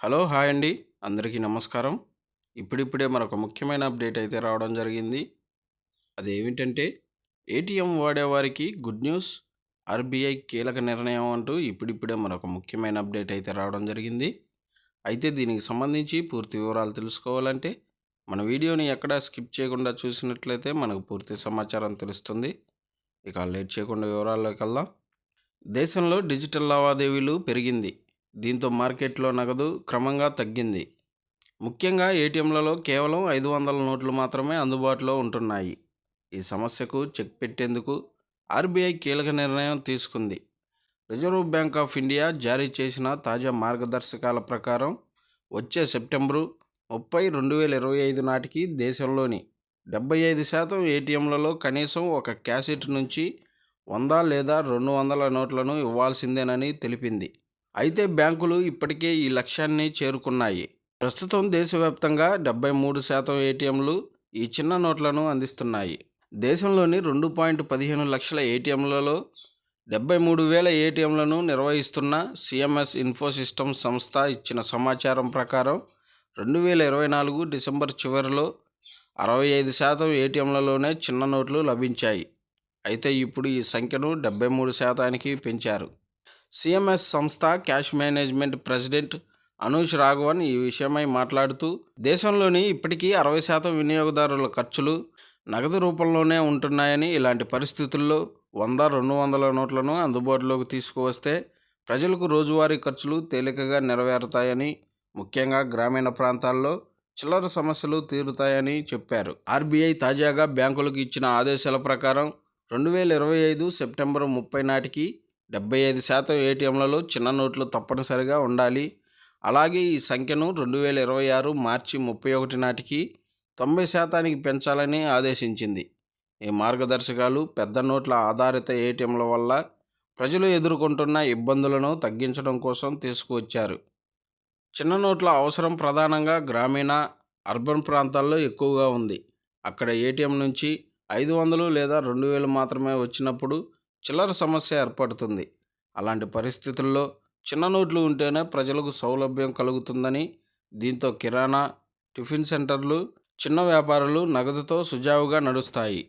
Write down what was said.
Hello hi అండి. అందరికీ నమస్కారం. ఇప్పుడిప్పుడే మరొక ముఖ్యమైన అప్డేట్ అయితే రావడం జరిగింది. అదేమిటంటే ఏటీఎం వాడేవారికి గుడ్ న్యూస్, ఆర్బీఐ కీలక నిర్ణయం అంటూ ఇప్పుడిప్పుడే మరొక ముఖ్యమైన అప్డేట్ అయితే రావడం జరిగింది. అయితే దీనికి సంబంధించి పూర్తి వివరాలు తెలుసుకోవాలంటే మన వీడియోని ఎక్కడా స్కిప్ చేయకుండా చూసినట్లయితే మనకు పూర్తి సమాచారం తెలుస్తుంది. ఇక లేట్ చేయకుండా వివరాల్లోకి వెళ్దాం. దేశంలో డిజిటల్ లావాదేవీలు పెరిగింది. దీంతో మార్కెట్లో నగదు క్రమంగా తగ్గింది. ముఖ్యంగా ఏటీఎంలలో కేవలం 500 నోట్లు మాత్రమే అందుబాటులో ఉంటున్నాయి. ఈ సమస్యకు చెక్ పెట్టేందుకు ఆర్బీఐ కీలక నిర్ణయం తీసుకుంది. రిజర్వ్ బ్యాంక్ ఆఫ్ ఇండియా జారీ చేసిన తాజా మార్గదర్శకాల ప్రకారం వచ్చే సెప్టెంబరు 30, 2025 నాటికి దేశంలోని 75% ఏటీఎంలలో కనీసం ఒక క్యాసెట్ నుంచి 100 లేదా 200 నోట్లను ఇవ్వాల్సిందేనని తెలిపింది. అయితే బ్యాంకులు ఇప్పటికే ఈ లక్ష్యాన్ని చేరుకున్నాయి. ప్రస్తుతం దేశవ్యాప్తంగా 73% ఏటీఎంలు ఈ చిన్న నోట్లను అందిస్తున్నాయి. దేశంలోని 2.15 లక్షల ఏటీఎంలలో 73,000 ఏటీఎంలను నిర్వహిస్తున్న సిఎంఎస్ ఇన్ఫో సిస్టమ్స్ సంస్థ ఇచ్చిన సమాచారం ప్రకారం 2024 డిసెంబర్ చివరిలో 65% ఏటీఎంలలోనే చిన్న నోట్లు లభించాయి. అయితే ఇప్పుడు ఈ సంఖ్యను 73%కి పెంచారు. సిఎంఎస్ సంస్థ cash management president Anush Raghavan ఈ విషయమై మాట్లాడుతూ, దేశంలోని ఇప్పటికీ 60% వినియోగదారుల ఖర్చులు నగదు రూపంలోనే ఉంటున్నాయని, ఇలాంటి పరిస్థితుల్లో 100, 200 నోట్లను అందుబాటులోకి తీసుకువస్తే ప్రజలకు రోజువారీ ఖర్చులు తేలికగా నెరవేరుతాయని, ముఖ్యంగా గ్రామీణ ప్రాంతాల్లో చిల్లర సమస్యలు తీరుతాయని చెప్పారు. ఆర్బీఐ తాజాగా బ్యాంకులకు ఇచ్చిన ఆదేశాల ప్రకారం 2025 సెప్టెంబర్ 30 నాటికి 75% ఏటీఎంలలో చిన్న నోట్లు తప్పనిసరిగా ఉండాలి. అలాగే ఈ సంఖ్యను 2026 మార్చి 31 నాటికి 90%కి పెంచాలని ఆదేశించింది. ఈ మార్గదర్శకాలు పెద్ద నోట్ల ఆధారిత ఏటీఎంల వల్ల ప్రజలు ఎదుర్కొంటున్న ఇబ్బందులను తగ్గించడం కోసం తీసుకువచ్చారు. చిన్న నోట్ల అవసరం ప్రధానంగా గ్రామీణ, అర్బన్ ప్రాంతాల్లో ఎక్కువగా ఉంది. అక్కడ ఏటీఎం నుంచి 500 లేదా 2000 మాత్రమే వచ్చినప్పుడు చిల్లర సమస్య ఏర్పడుతుంది. అలాంటి పరిస్థితుల్లో చిన్న నోట్లు ఉంటేనే ప్రజలకు సౌలభ్యం కలుగుతుందని, దీంతో కిరాణా, టిఫిన్ సెంటర్లు, చిన్న వ్యాపారాలు నగదుతో సుజావుగా నడుస్తాయి.